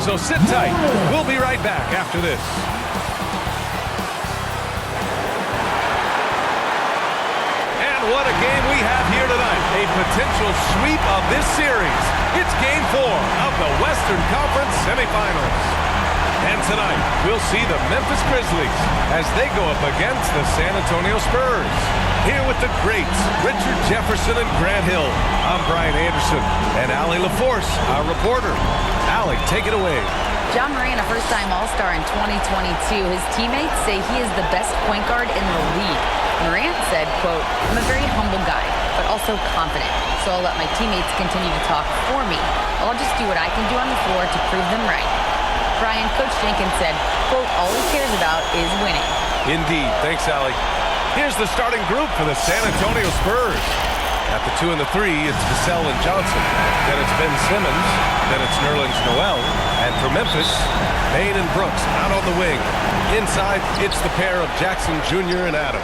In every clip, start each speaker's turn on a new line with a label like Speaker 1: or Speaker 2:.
Speaker 1: So sit tight. We'll be right back after this. And what a game we have here tonight. A potential sweep of this series. It's Game 4 of the Western Conference semifinals. And tonight, we'll see the Memphis Grizzlies as they go up against the San Antonio Spurs. Here with the greats, Richard Jefferson and Grant Hill. I'm Brian Anderson, and Allie LaForce, our reporter. Allie, take it away.
Speaker 2: Ja Morant, a first-time All-Star in 2022. His teammates say he is the best point guard in the league. Morant said, quote, "I'm a very humble guy, but also confident. So I'll let my teammates continue to talk for me. I'll just do what I can do on the floor to prove them right." Brian, Coach Jenkins said, quote, "All he cares about is winning."
Speaker 1: Indeed. Thanks, Allie. Here's the starting group for the San Antonio Spurs. At the 2 and the 3, it's Vassell and Johnson. Then it's Ben Simmons. Then it's Nerlens Noel. And for Memphis, Bane and Brooks out on the wing. Inside, it's the pair of Jackson Jr. and Adams.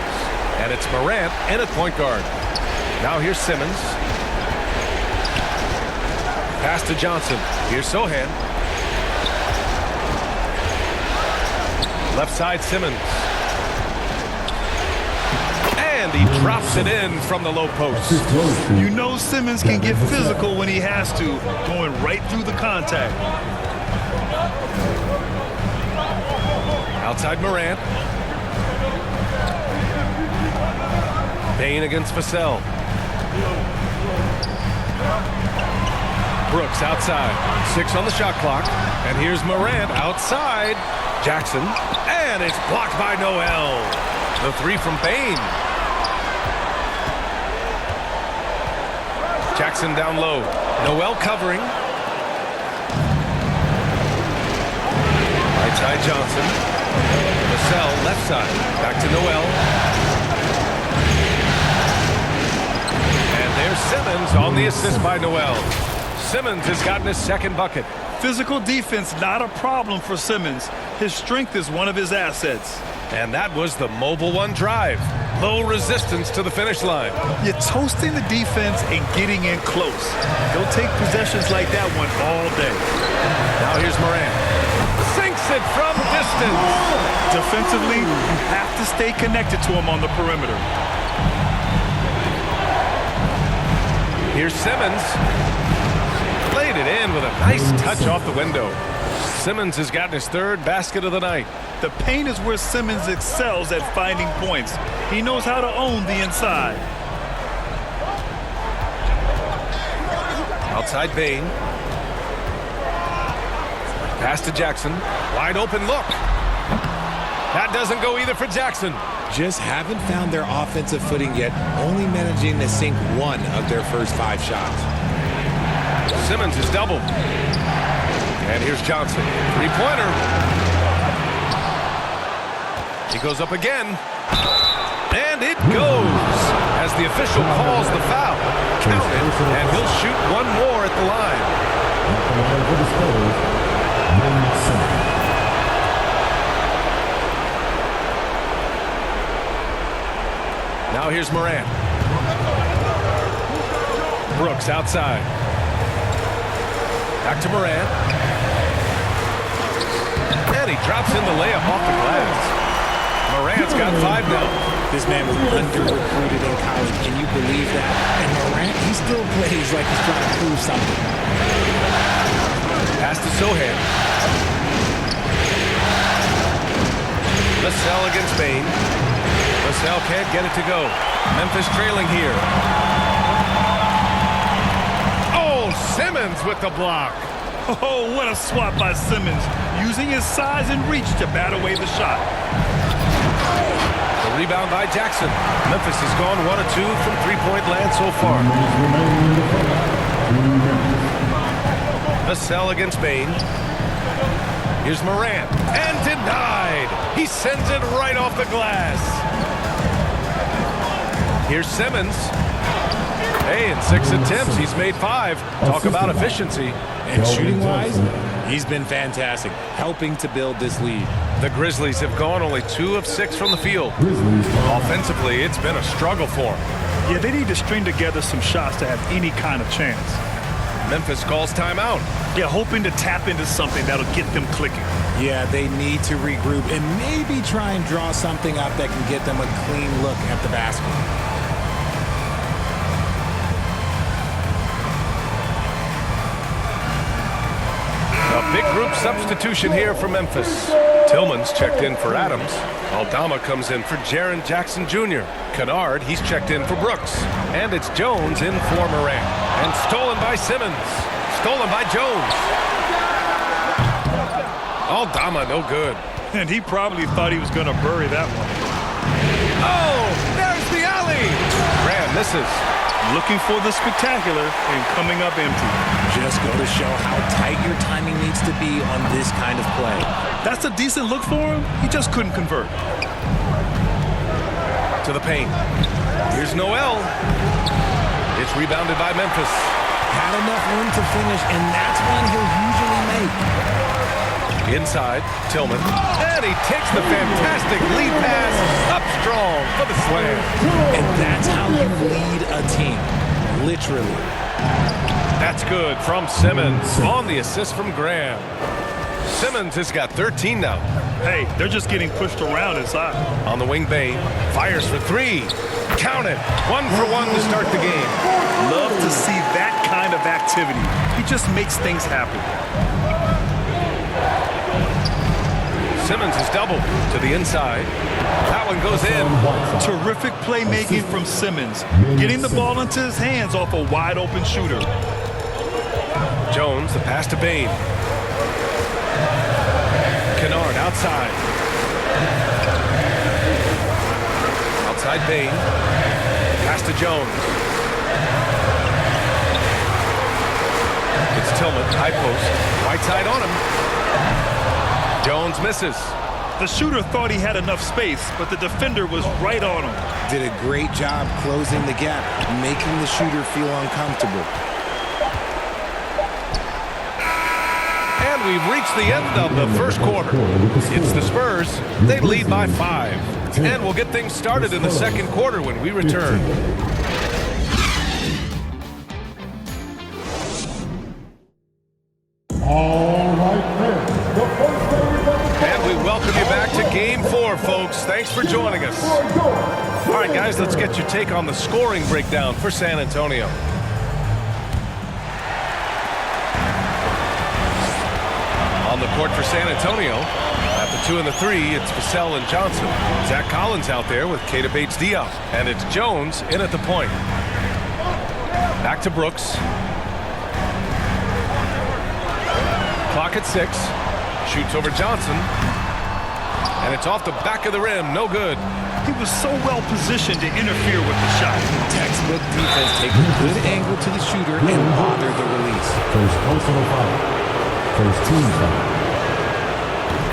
Speaker 1: And it's Morant in at point guard. Now here's Simmons. Pass to Johnson. Here's Sohan. Left side, Simmons. And he drops it in from the low post.
Speaker 3: You know Simmons can get physical when he has to, going right through the contact.
Speaker 1: Outside Morant. Bane against Vassell. Brooks outside. 6 on the shot clock. And here's Morant outside. Jackson. And it's blocked by Noel. The 3 from Bane. Jackson down low. Noel covering. Right side Johnson. Vassell left side. Back to Noel. And there's Simmons on the assist by Noel. Simmons has gotten his second bucket.
Speaker 3: Physical defense, not a problem for Simmons. His strength is one of his assets.
Speaker 1: And that was the Mobile One drive. Low resistance to the finish line.
Speaker 3: You're toasting the defense and getting in close. He'll take possessions like that one all day.
Speaker 1: Now here's Morant. Sinks it from distance.
Speaker 3: Defensively, you have to stay connected to him on the perimeter.
Speaker 1: Here's Simmons. Laid it in with a nice touch off the window. Simmons has gotten his third basket of the night.
Speaker 3: The paint is where Simmons excels at finding points. He knows how to own the inside.
Speaker 1: Outside Bane. Pass to Jackson. Wide open look. That doesn't go either for Jackson.
Speaker 4: Just haven't found their offensive footing yet, only managing to sink 1 of their first 5 shots.
Speaker 1: Simmons is doubled. And here's Johnson. 3-pointer. He goes up again. And it goes as the official calls the foul. Counted, and he'll shoot 1 more at the line. Now here's Morant. Brooks outside. Back to Morant. And he drops in the layup off the glass. Morant's got 5 now.
Speaker 4: This man was under-recruited in college. Can you believe that? And Morant, he still plays like he's trying to prove something.
Speaker 1: Pass to Sohan. Vassell against Bane. Vassell can't get it to go. Memphis trailing here. Oh, Simmons with the block.
Speaker 3: Oh, what a swat by Simmons, using his size and reach to bat away the shot.
Speaker 1: The rebound by Jackson. Memphis has gone 1 of 2 from 3-point land so far. Vassell against Bane. Here's Morant. And denied. He sends it right off the glass. Here's Simmons. Hey, in 6 attempts, he's made 5. Talk about efficiency.
Speaker 4: And shooting-wise, he's been fantastic, helping to build this lead.
Speaker 1: The Grizzlies have gone only 2 of 6 from the field. Offensively, it's been a struggle for them.
Speaker 3: Yeah, they need to string together some shots to have any kind of chance.
Speaker 1: Memphis calls timeout.
Speaker 3: Yeah, hoping to tap into something that'll get them clicking.
Speaker 4: Yeah, they need to regroup and maybe try and draw something up that can get them a clean look at the basket.
Speaker 1: A big group substitution here for Memphis. Tillman's checked in for Adams. Aldama comes in for Jaren Jackson Jr. Kennard, he's checked in for Brooks. And it's Jones in for Morant. And stolen by Simmons. Stolen by Jones. Aldama, no good.
Speaker 3: And he probably thought he was going to bury that one.
Speaker 1: Oh, there's the alley. Graham misses.
Speaker 3: Looking for the spectacular and coming up empty.
Speaker 4: Just go to show how tight your timing needs to be on this kind of play.
Speaker 3: That's a decent look for him. He just couldn't convert.
Speaker 1: To the paint. Here's Noel. It's rebounded by Memphis.
Speaker 4: Had enough room to finish, and that's one he'll usually make.
Speaker 1: Inside, Tillman. And he takes the fantastic lead pass up strong for the slam.
Speaker 4: And that's how you lead a team. Literally.
Speaker 1: That's good from Simmons on the assist from Graham. Simmons has got 13 now.
Speaker 3: Hey, they're just getting pushed around inside.
Speaker 1: On the wing, Bane fires for three. Count it. 1 for 1 to start the game.
Speaker 3: Love to see that kind of activity. He just makes things happen.
Speaker 1: Simmons is doubled to the inside. That one goes in.
Speaker 3: Terrific playmaking from Simmons. Getting the ball into his hands off a wide open shooter.
Speaker 1: Jones, the pass to Bane. Kennard outside. Outside Bane. Pass to Jones. It's Tillman, high post. Whiteside on him. Jones misses.
Speaker 3: The shooter thought he had enough space, but the defender was right on him.
Speaker 4: Did a great job closing the gap, making the shooter feel uncomfortable.
Speaker 1: And we've reached the end of the first quarter. It's the Spurs. They lead by 5. And we'll get things started in the second quarter when we return. And we welcome you back to Game 4, folks. Thanks for joining us. All right, guys, let's get your take on the scoring breakdown for San Antonio. On the court for San Antonio, at the 2 and the 3, it's Vassell and Johnson. Zach Collins out there with Keita Bates-Diop. And it's Jones in at the point. Back to Brooks. Clock at 6. Shoots over Johnson. And it's off the back of the rim. No good.
Speaker 3: He was so well positioned to interfere with the shot.
Speaker 4: Textbook defense, take a good angle to the shooter and bother the release.
Speaker 5: First personal foul. First team foul.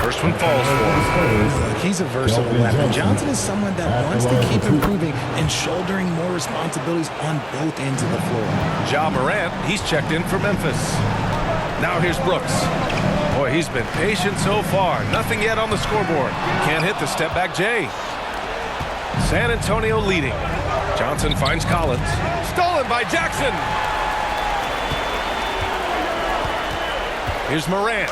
Speaker 1: First one falls for him.
Speaker 4: He's a versatile weapon. Johnson is someone that wants to keep improving and shouldering more responsibilities on both ends of the floor.
Speaker 1: Ja Morant, he's checked in for Memphis. Now here's Brooks. Boy, he's been patient so far. Nothing yet on the scoreboard. Can't hit the step-back J. San Antonio leading. Johnson finds Collins. Stolen by Jackson. Here's Morant.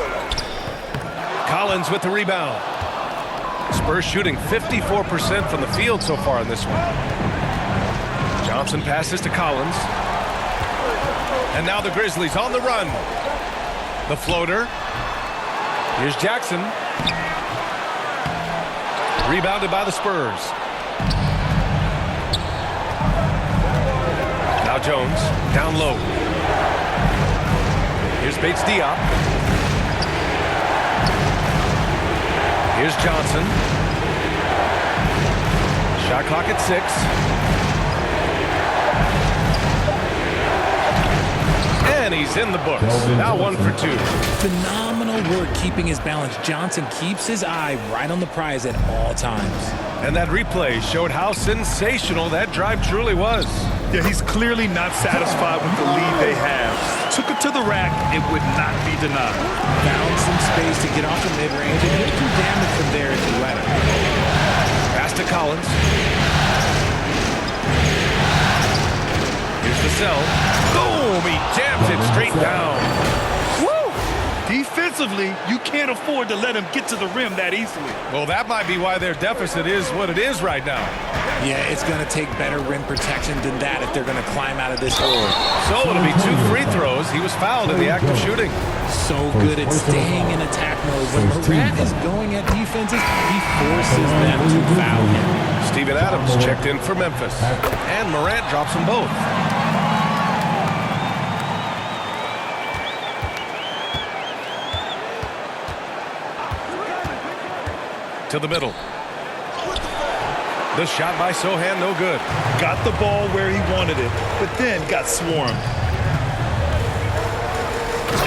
Speaker 1: Collins with the rebound. Spurs shooting 54% from the field so far in this one. Johnson passes to Collins. And now the Grizzlies on the run. The floater. Here's Jackson. Rebounded by the Spurs. Now Jones, down low. Here's Bates-Diop. Here's Johnson. Shot clock at 6. And he's in the books. Now 1 for 2.
Speaker 4: Phenomenal work keeping his balance. Johnson keeps his eye right on the prize at all times.
Speaker 1: And that replay showed how sensational that drive truly was.
Speaker 3: Yeah, he's clearly not satisfied with the lead they have. Took it to the rack. It would not be denied.
Speaker 4: Found some space to get off the mid-range, and he'll do damage from there if he let it.
Speaker 1: Pass to Collins. Here's Vassell. Boom! He jams Drives it straight down.
Speaker 3: Defensively, you can't afford to let him get to the rim that easily.
Speaker 1: Well, that might be why their deficit is what it is right now.
Speaker 4: Yeah, it's going to take better rim protection than that if they're going to climb out of this hole.
Speaker 1: So it'll be 2 free throws. He was fouled in the act of shooting.
Speaker 4: So good at staying in attack mode. When Morant is going at defenses, he forces them to foul him.
Speaker 1: Steven Adams checked in for Memphis. And Morant drops them both. To the middle. The shot by Sochan, no good.
Speaker 3: Got the ball where he wanted it, but then got swarmed.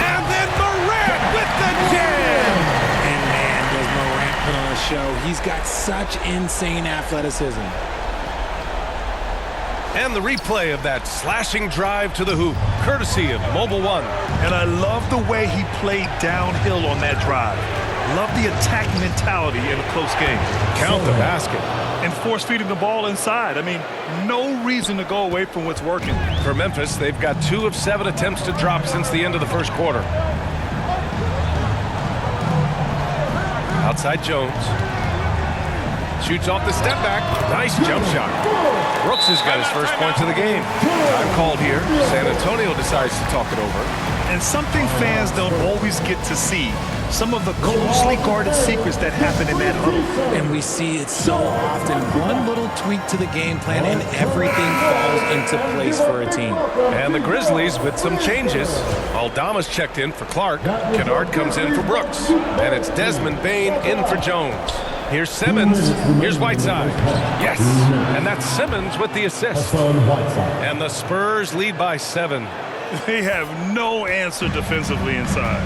Speaker 1: And then Morant with the jam!
Speaker 4: And man, does Morant put on a show. He's got such insane athleticism.
Speaker 1: And the replay of that slashing drive to the hoop, courtesy of Mobile One.
Speaker 3: And I love the way he played downhill on that drive. Love the attack mentality in a close game.
Speaker 1: Count the basket.
Speaker 3: And force feeding the ball inside. I mean, no reason to go away from what's working.
Speaker 1: For Memphis, they've got 2 of 7 attempts to drop since the end of the first quarter. Outside Jones. Shoots off the step back. Nice jump shot. Brooks has got his first points of the game. Time called here. San Antonio decides to talk it over.
Speaker 3: And something fans don't always get to see. Some of the closely guarded secrets that happen in that huddle.
Speaker 4: And we see it so often. One little tweak to the game plan and everything falls into place for a team.
Speaker 1: And the Grizzlies with some changes. Aldama's checked in for Clark. Kennard comes in for Brooks. And it's Desmond Bane in for Jones. Here's Simmons. Here's Whiteside. Yes. And that's Simmons with the assist. And the Spurs lead by 7.
Speaker 3: They have no answer defensively inside.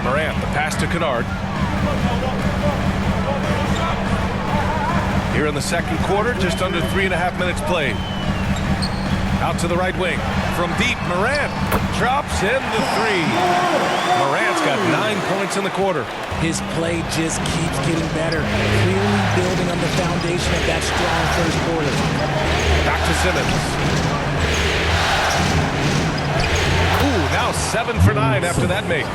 Speaker 1: Morant, the pass to Kennard. Here in the second quarter, just under 3.5 minutes played. Out to the right wing. From deep, Morant drops in the 3. Morant's got 9 points in the quarter.
Speaker 4: His play just keeps getting better, clearly building on the foundation of that strong first quarter.
Speaker 1: Back to Simmons. Ooh, now 7 for 9 after that make.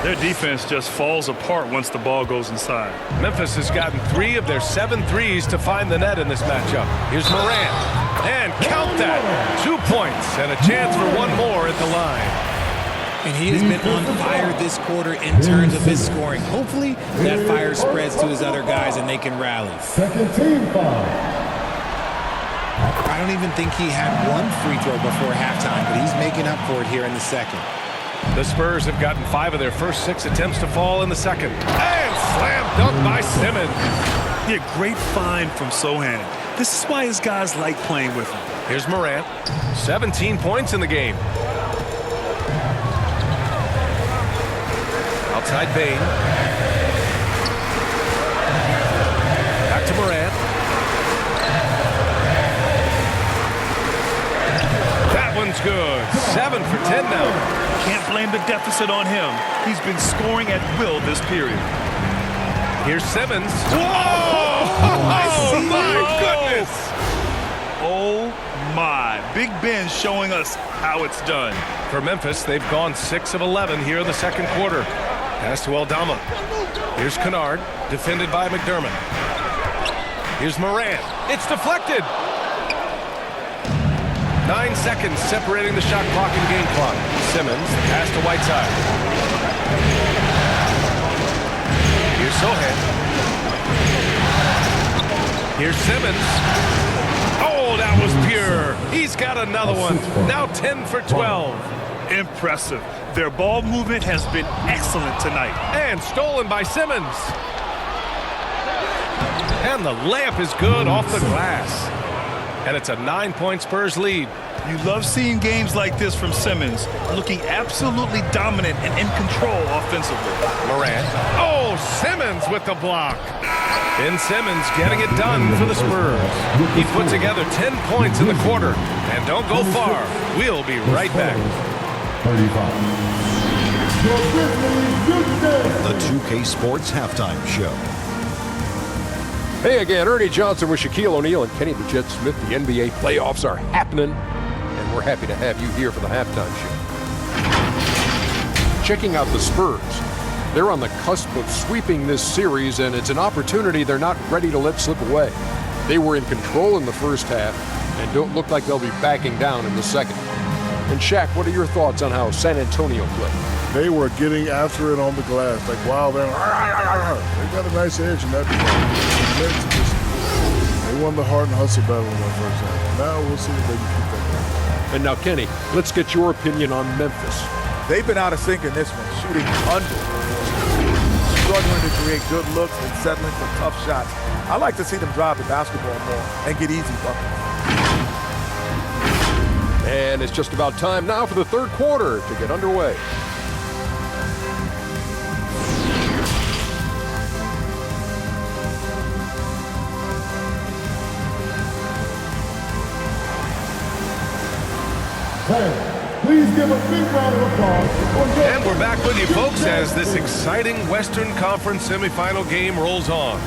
Speaker 3: Their defense just falls apart once the ball goes inside.
Speaker 1: Memphis has gotten 3 of their 7 threes to find the net in this matchup. Here's Morant. And count that. 2 points and a chance for 1 more at the line.
Speaker 4: And he has been on fire this quarter in terms of his scoring. Hopefully that fire spreads to his other guys and they can rally.
Speaker 5: Second team foul.
Speaker 4: I don't even think he had 1 free throw before halftime, but he's making up for it here in the second.
Speaker 1: The Spurs have gotten 5 of their first 6 attempts to fall in the second. And slam dunk by Simmons.
Speaker 3: Yeah, great find from Sochan. This is why his guys like playing with him.
Speaker 1: Here's Morant. 17 points in the game. Outside Bane. Back to Morant. That one's good. 7 for 10 now.
Speaker 3: Can't blame the deficit on him. He's been scoring at will this period.
Speaker 1: Here's Simmons. Whoa! Oh, my goodness!
Speaker 3: Oh, my. Big Ben showing us how it's done.
Speaker 1: For Memphis, they've gone 6 of 11 here in the second quarter. Pass to Aldama. Here's Kennard, defended by McDermott. Here's Morant. It's deflected. 9 seconds separating the shot clock and game clock. Simmons, pass to Whiteside. Here's Sochan. Here's Simmons. Oh, that was pure. He's got another one. Now 10 for 12.
Speaker 3: Impressive. Their ball movement has been excellent tonight.
Speaker 1: And stolen by Simmons. And the layup is good off the glass. And it's a 9-point Spurs lead.
Speaker 3: You love seeing games like this from Simmons, looking absolutely dominant and in control offensively.
Speaker 1: Morant. Oh, Simmons with the block. Ben Simmons getting it done for the Spurs. He put together 10 points in the quarter. And don't go far. We'll be right back.
Speaker 5: 35.
Speaker 6: The 2K Sports Halftime Show.
Speaker 7: Hey again, Ernie Johnson with Shaquille O'Neal and Kenny the Jet Smith. The NBA playoffs are happening, and we're happy to have you here for the halftime show. Checking out the Spurs. They're on the cusp of sweeping this series, and it's an opportunity they're not ready to let slip away. They were in control in the first half and don't look like they'll be backing down in the second. And Shaq, what are your thoughts on how San Antonio played?
Speaker 8: They were getting after it on the glass, like wild. They got a nice edge in that department. They won the heart and hustle battle in that first half. Now we'll see if they can keep that going.
Speaker 7: And now, Kenny, let's get your opinion on Memphis.
Speaker 9: They've been out of sync in this one, shooting under. Struggling to create good looks and settling for tough shots. I like to see them drive the basketball more and get easy buckets.
Speaker 7: And it's just about time now for the third quarter to get underway.
Speaker 8: Please give a big round of applause.
Speaker 1: And we're back with you, folks, as this exciting Western Conference semifinal game rolls on.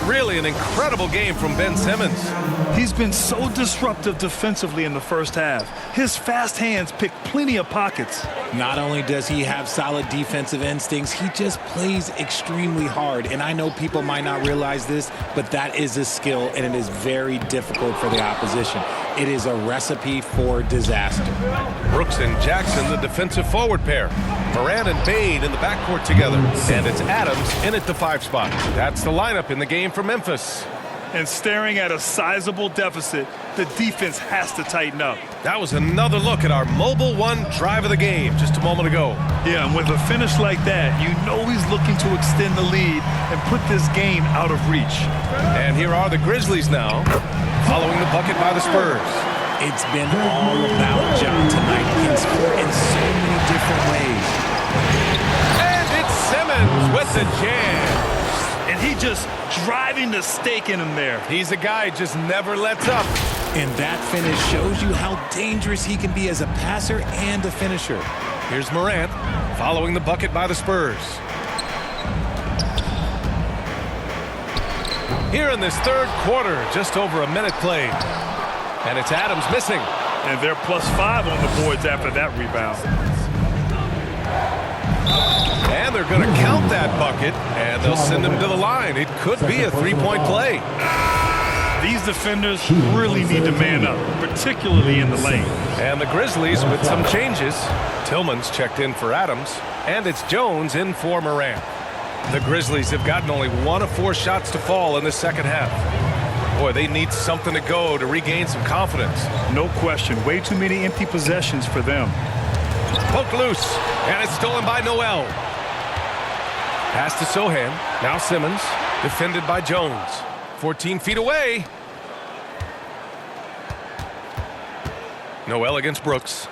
Speaker 1: Really an incredible game from Ben Simmons.
Speaker 3: He's been so disruptive defensively in the first half. His fast hands pick plenty of pockets.
Speaker 4: Not only does he have solid defensive instincts, he just plays extremely hard. And I know people might not realize this, but that is a skill, and it is very difficult for the opposition. It is a recipe for disaster.
Speaker 1: Brooks and Jackson, the defensive forward pair. Morant and Bane in the backcourt together. And it's Adams in at the 5 spot. That's the lineup in the game for Memphis.
Speaker 3: And staring at a sizable deficit, the defense has to tighten up.
Speaker 1: That was another look at our Mobile One drive of the game just a moment ago.
Speaker 3: Yeah, and with a finish like that, you know he's looking to extend the lead and put this game out of reach.
Speaker 1: And here are the Grizzlies now, following the bucket by the Spurs.
Speaker 4: It's been all about John tonight. He can score in so many different ways.
Speaker 1: And it's Simmons with the jam.
Speaker 3: And he just driving the stake in him there.
Speaker 1: He's a guy who just never lets up.
Speaker 4: And that finish shows you how dangerous he can be as a passer and a finisher.
Speaker 1: Here's Morant following the bucket by the Spurs. Here in this third quarter, just over a minute played. And it's Adams missing.
Speaker 3: And they're +5 on the boards after that rebound.
Speaker 1: And they're going to count that bucket, and they'll send him to the line. It could be a three-point play.
Speaker 3: These defenders really need to man up, particularly in the lane.
Speaker 1: And the Grizzlies with some changes. Tillman's checked in for Adams, and it's Jones in for Morant. The Grizzlies have gotten only 1 of 4 shots to fall in the second half. Boy, they need something to go to regain some confidence.
Speaker 3: No question. Way too many empty possessions for them.
Speaker 1: Poked loose, and it's stolen by Noel. Pass to Sohan. Now Simmons, defended by Jones. 14 feet away. Noel against Brooks.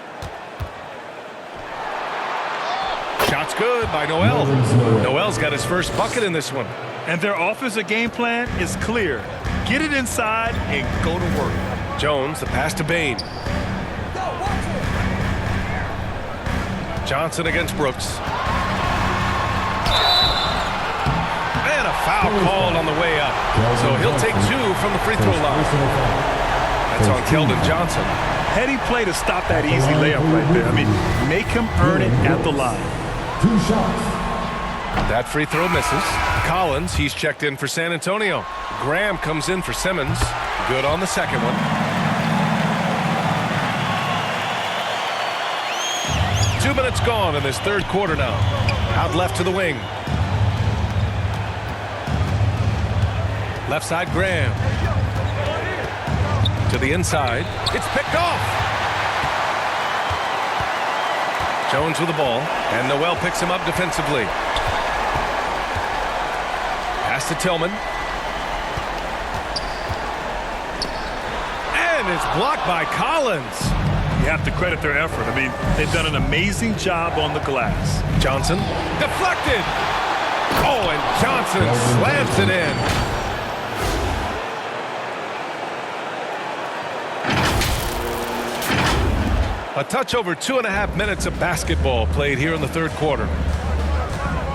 Speaker 1: Shot's good by Noel. Noel's got his first bucket in this one.
Speaker 3: And their offensive game plan is clear. Get it inside and go to work.
Speaker 1: Jones, the pass to Bane. Johnson against Brooks. And a foul called on the way up. So he'll take 2 from the free throw line. That's on Keldon Johnson.
Speaker 3: Heady play to stop that easy layup right there. I mean, make him earn it at the line.
Speaker 5: 2 shots.
Speaker 1: That free throw misses. Collins, he's checked in for San Antonio. Graham comes in for Simmons. Good on the second one. Two minutes gone in this third quarter now. Out left to the wing. Left side, Graham. To the inside. It's picked off. Jones with the ball. And Noel picks him up defensively. Pass to Tillman. And it's blocked by Collins.
Speaker 3: You have to credit their effort. I mean, they've done an amazing job on the glass.
Speaker 1: Johnson deflected. Oh, and Johnson slams it in. A touch over 2.5 minutes of basketball played here in the third quarter.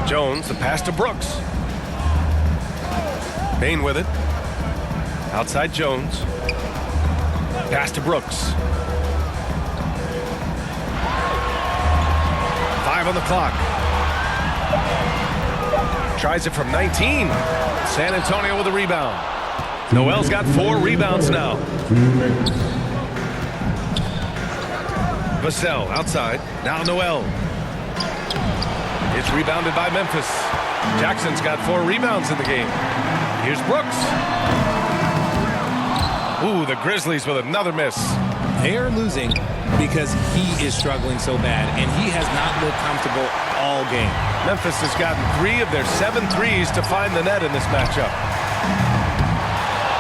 Speaker 1: Jones, the pass to Brooks. Bane with it. Outside Jones. Pass to Brooks. 5 5 on the clock. Tries it from 19. San Antonio with a rebound. Noel's got 4 rebounds now. Vassell outside. Now Noel. It's rebounded by Memphis. Jackson's got 4 rebounds in the game. Here's Brooks. Ooh, the Grizzlies with another miss.
Speaker 4: They are losing because he is struggling so bad, and he has not looked comfortable all game.
Speaker 1: Memphis has gotten 3 of their 7 threes to find the net in this matchup.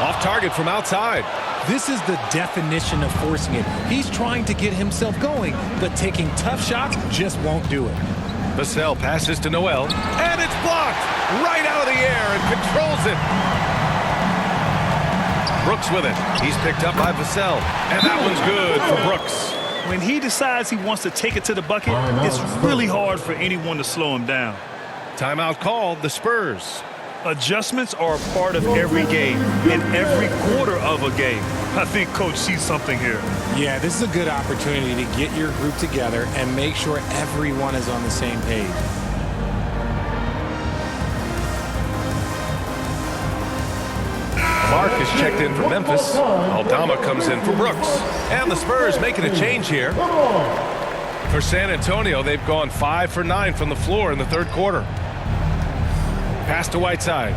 Speaker 1: Off target from outside.
Speaker 4: This is the definition of forcing it. He's trying to get himself going, but taking tough shots just won't do it.
Speaker 1: Vassell passes to Noel, and it's blocked right out of the air and controls it. Brooks with it. He's picked up by Vassell, and that one's good for Brooks.
Speaker 3: When he decides he wants to take it to the bucket, it's really hard for anyone to slow him down.
Speaker 1: Timeout called, the Spurs.
Speaker 3: Adjustments are a part of every game, and every quarter of a game. I think Coach sees something here.
Speaker 4: Yeah, this is a good opportunity to get your group together and make sure everyone is on the same page.
Speaker 1: Mark is checked in for Memphis. Aldama comes in for Brooks. And the Spurs making a change here. For San Antonio, they've gone 5 for 9 from the floor in the third quarter. Pass to Whiteside.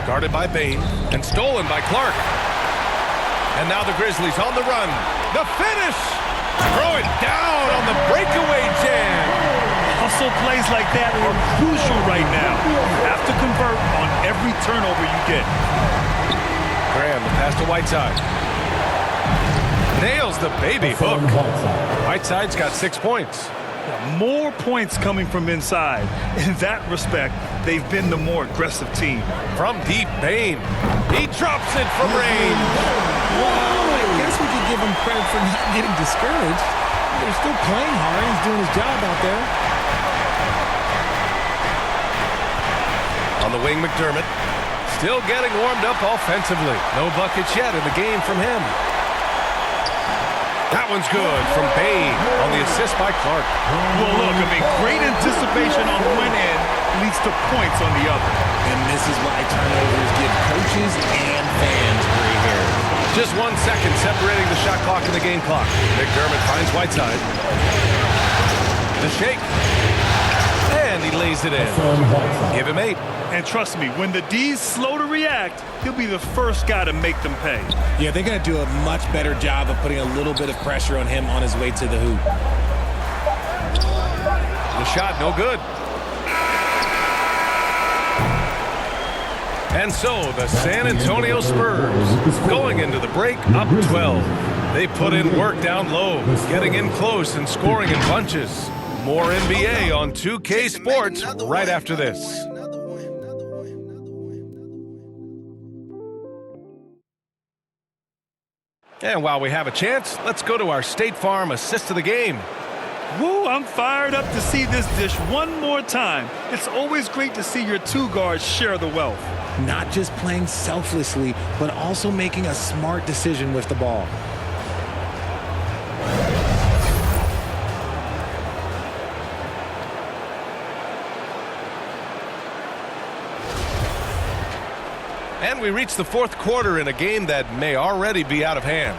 Speaker 1: Guarded by Bane and stolen by Clark. And now the Grizzlies on the run. The finish! Throw it down on the breakaway jam.
Speaker 3: Hustle plays like that are crucial right now. You have to convert on every turnover you get.
Speaker 1: Graham, the pass to Whiteside. Nails the baby hook. Whiteside's got 6 points.
Speaker 3: More points coming from inside. In that respect, they've been the more aggressive team.
Speaker 1: From deep, Bane. He drops it from range.
Speaker 4: Well, I guess we could give him credit for not getting discouraged. They're still playing hard. He's doing his job out there.
Speaker 1: On the wing, McDermott. Still getting warmed up offensively. No buckets yet in the game from him. That one's good from Bane on the assist by Clark.
Speaker 3: Well, look, I mean, great anticipation on one end leads to points on the other.
Speaker 4: And this is why turnovers give coaches and fans gray hair.
Speaker 1: Just 1 second separating the shot clock and the game clock. McDermott finds Whiteside. The shake. And he lays it in. Give him 8.
Speaker 3: And trust me, when the D's slow to react, he'll be the first guy to make them pay.
Speaker 4: Yeah, they're going to do a much better job of putting a little bit of pressure on him on his way to the hoop.
Speaker 1: The shot, no good. And so the San Antonio Spurs going into the break up 12. They put in work down low, getting in close and scoring in bunches. More NBA on 2K Sports right after this. And while we have a chance, let's go to our State Farm assist of the game.
Speaker 3: Woo, I'm fired up to see this dish one more time. It's always great to see your 2 guards share the wealth.
Speaker 4: Not just playing selflessly, but also making a smart decision with the ball.
Speaker 1: And we reach the fourth quarter in a game that may already be out of hand.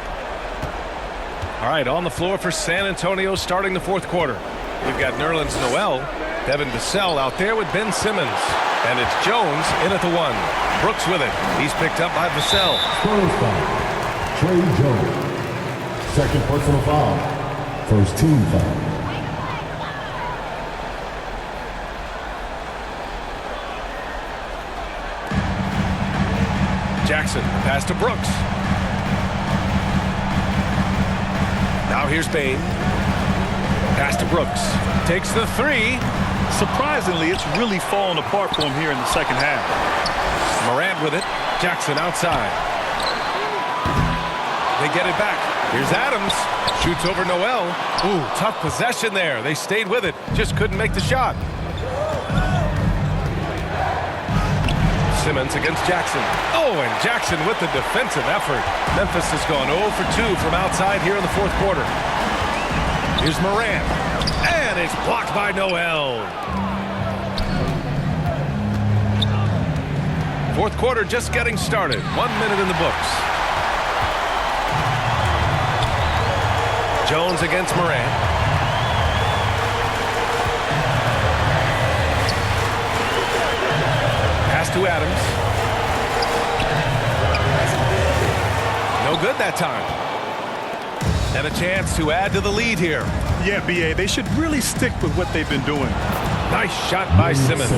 Speaker 1: All right, on the floor for San Antonio starting the fourth quarter. We've got Nerlens Noel, Devin Vassell out there with Ben Simmons. And it's Jones in at the 1. Brooks with it. He's picked up by Vassell.
Speaker 5: Spurs foul. Trey Jones. Second personal foul. First team foul.
Speaker 1: Jackson, pass to Brooks. Now here's Bane. Pass to Brooks. Takes the 3.
Speaker 3: Surprisingly, it's really fallen apart for him here in the second half.
Speaker 1: Morant with it. Jackson outside. They get it back. Here's Adams. Shoots over Noel. Ooh, tough possession there. They stayed with it. Just couldn't make the shot. Simmons against Jackson. Oh, and Jackson with the defensive effort. Memphis has gone 0 for 2 from outside here in the fourth quarter. Here's Morant. And it's blocked by Noel. Fourth quarter just getting started. 1 minute in the books. Jones against Morant. Pass to Adams. No good that time. And a chance to add to the lead here.
Speaker 3: Yeah, B.A., they should really stick with what they've been doing.
Speaker 1: Nice shot by Simmons.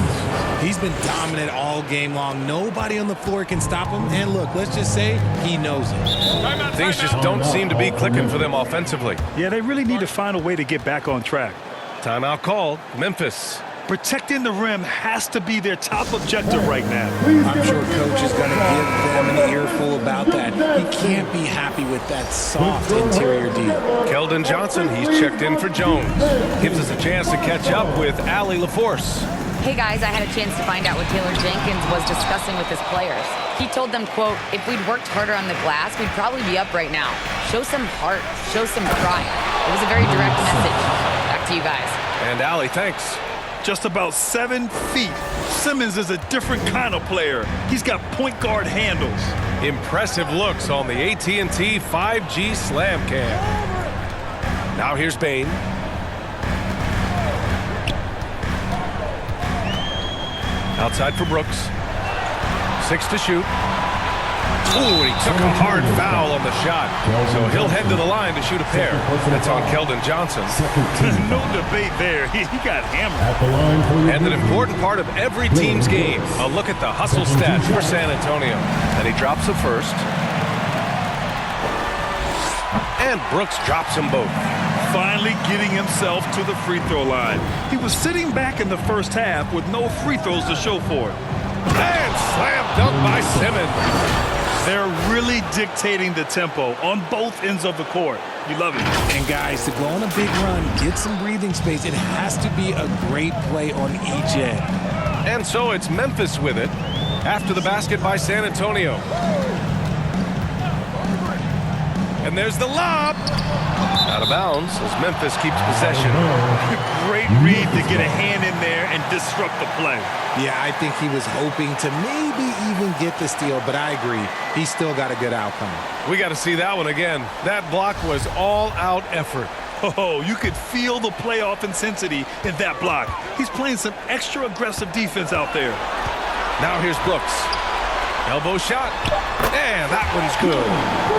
Speaker 4: He's been dominant all game long. Nobody on the floor can stop him. And look, let's just say he knows it.
Speaker 1: Things just don't seem to be clicking for them offensively.
Speaker 3: Yeah, they really need to find a way to get back on track.
Speaker 1: Timeout called. Memphis.
Speaker 3: Protecting the rim has to be their top objective right now.
Speaker 4: I'm sure coach is going to give them an earful about that. He can't be happy with that soft interior D.
Speaker 1: Keldon Johnson, he's checked in for Jones. Gives us a chance to catch up with Allie LaForce.
Speaker 2: Hey guys, I had a chance to find out what Taylor Jenkins was discussing with his players. He told them, quote, if we'd worked harder on the glass, we'd probably be up right now. Show some heart, show some pride. It was a very direct message. Back to you guys.
Speaker 1: And Allie, thanks.
Speaker 3: Just about 7 feet. Simmons is a different kind of player. He's got point guard handles.
Speaker 1: Impressive looks on the AT&T 5G Slam Cam. Now here's Bane. Outside for Brooks. 6 to shoot. Ooh, he took a hard foul on the shot. So he'll head to the line to shoot a pair. That's on Keldon Johnson.
Speaker 3: No debate there. He got hammered.
Speaker 1: And an important part of every team's game. A look at the hustle stats for San Antonio. And he drops the first. And Brooks drops them both.
Speaker 3: Finally getting himself to the free throw line. He was sitting back in the first half with no free throws to show for it.
Speaker 1: And slam dunk by Simmons.
Speaker 3: They're really dictating the tempo on both ends of the court. You love it.
Speaker 4: And guys, to go on a big run, get some breathing space, it has to be a great play on each end.
Speaker 1: And so it's Memphis with it after the basket by San Antonio. And there's the lob. Out of bounds as Memphis keeps possession.
Speaker 3: Great read to get a hand in there and disrupt the play.
Speaker 4: Yeah, I think he was hoping to maybe even get the steal, but I agree. He still got a good outcome.
Speaker 1: We got to see that one again. That block was all-out effort.
Speaker 3: Oh, you could feel the playoff intensity in that block. He's playing some extra aggressive defense out there.
Speaker 1: Now here's Brooks. Elbow shot. And that one's good.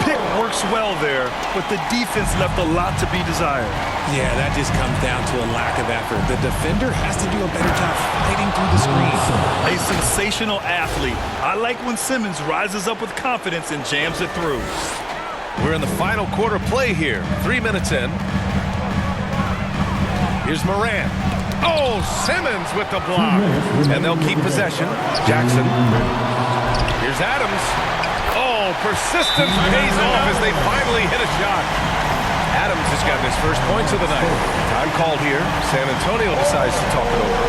Speaker 3: Pick works well there, but the defense left a lot to be desired.
Speaker 4: Yeah, that just comes down to a lack of effort. The defender has to do a better job fighting through the screen.
Speaker 3: A sensational athlete. I like when Simmons rises up with confidence and jams it through.
Speaker 1: We're in the final quarter play here. 3 minutes in. Here's Morant. Oh, Simmons with the block. And they'll keep possession. Jackson. Here's Adams. Oh, persistence pays off as they finally hit a shot. Adams has gotten his first points of the night. Time called here. San Antonio decides to talk it over.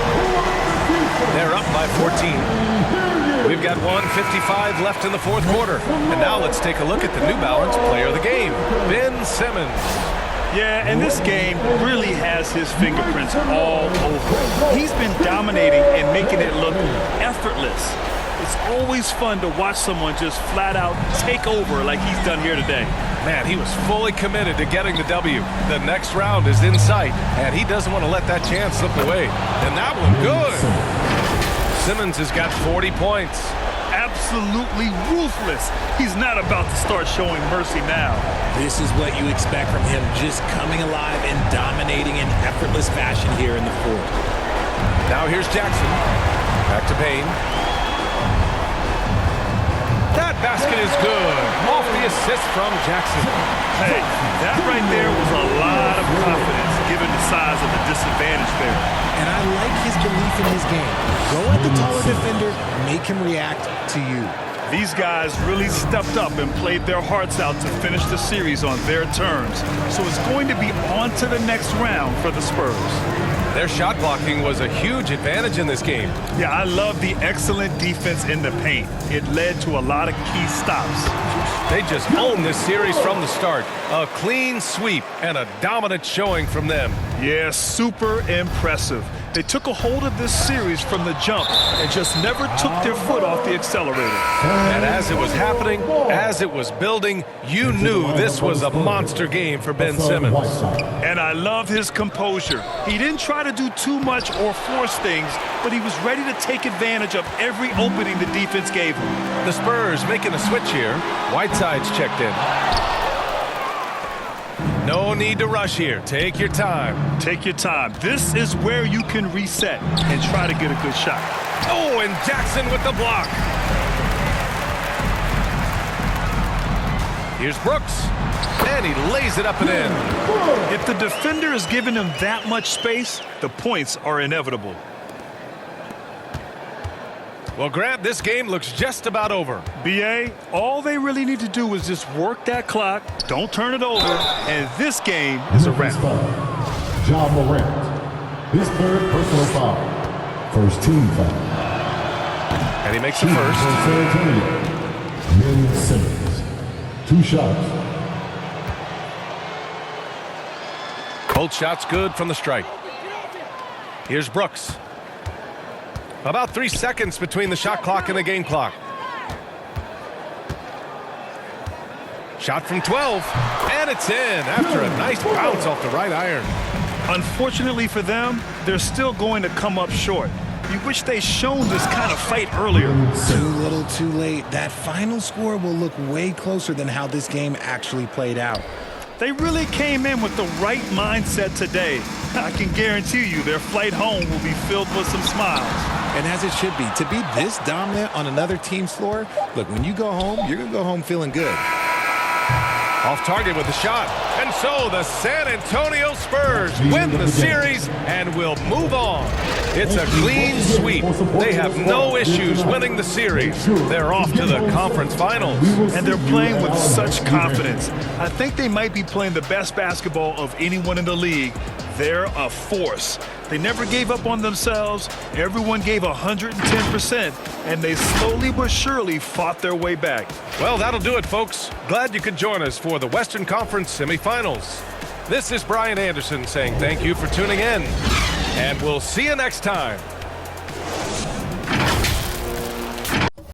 Speaker 1: They're up by 14. We've got 1:55 left in the fourth quarter. And now let's take a look at the New Balance player of the game, Ben Simmons.
Speaker 3: Yeah, and this game really has his fingerprints all over it. He's been dominating and making it look effortless. It's always fun to watch someone just flat out take over like he's done here today.
Speaker 1: Man, he was fully committed to getting the W. The next round is in sight, and he doesn't want to let that chance slip away. And that one, good. Simmons has got 40 points.
Speaker 3: Absolutely ruthless. He's not about to start showing mercy now.
Speaker 4: This is what you expect from him, just coming alive and dominating in effortless fashion here in the fourth.
Speaker 1: Now here's Jackson. Back to Payne. That basket is good. Off the assist from Jackson.
Speaker 3: Hey, that right there was a lot of confidence given the size of the disadvantage there.
Speaker 4: And I like his belief in his game. Go at the taller defender, make him react to you.
Speaker 3: These guys really stepped up and played their hearts out to finish the series on their terms. So it's going to be on to the next round for the Spurs.
Speaker 1: Their shot blocking was a huge advantage in this game.
Speaker 3: Yeah, I love the excellent defense in the paint. It led to a lot of key stops.
Speaker 1: They just owned this series from the start. A clean sweep and a dominant showing from them.
Speaker 3: Yeah, super impressive. They took a hold of this series from the jump and just never took their foot off the accelerator.
Speaker 1: And as it was happening, as it was building, you knew this was a monster game for Ben Simmons.
Speaker 3: And I love his composure. He didn't try to do too much or force things, but he was ready to take advantage of every opening the defense gave him.
Speaker 1: The Spurs making a switch here. Whiteside's checked in. No need to rush here. Take your time.
Speaker 3: Take your time. This is where you can reset and try to get a good shot.
Speaker 1: Oh, and Jackson with the block. Here's Brooks. And he lays it up and in.
Speaker 3: If the defender is giving him that much space, the points are inevitable.
Speaker 1: Well, Grant, this game looks just about over.
Speaker 3: BA, all they really need to do is just work that clock, don't turn it over, and this game is a wrap.
Speaker 5: Ja Morant. His third personal foul. First team foul.
Speaker 1: And he makes the first.
Speaker 5: San Antonio. Ben Simmons. 2 shots.
Speaker 1: Both shots good from the stripe. Here's Brooks. About 3 seconds between the shot clock and the game clock. Shot from 12, and it's in after a nice bounce off the right iron.
Speaker 3: Unfortunately for them, they're still going to come up short. You wish they shown this kind of fight earlier.
Speaker 4: Too little, too late. That final score will look way closer than how this game actually played out.
Speaker 3: They really came in with the right mindset today. I can guarantee you their flight home will be filled with some smiles.
Speaker 4: And as it should be. To be this dominant on another team's floor, look, when you go home, you're going to go home feeling good.
Speaker 1: Off target with the shot. And so the San Antonio Spurs win the series and will move on. It's a clean sweep. They have no issues winning the series. They're off to the conference finals.
Speaker 3: And they're playing with such confidence. I think they might be playing the best basketball of anyone in the league. They're a force. They never gave up on themselves. Everyone gave 110%, and they slowly but surely fought their way back.
Speaker 1: Well, that'll do it, folks. Glad you could join us for the Western Conference semifinals. This is Brian Anderson saying thank you for tuning in, and we'll see you next time.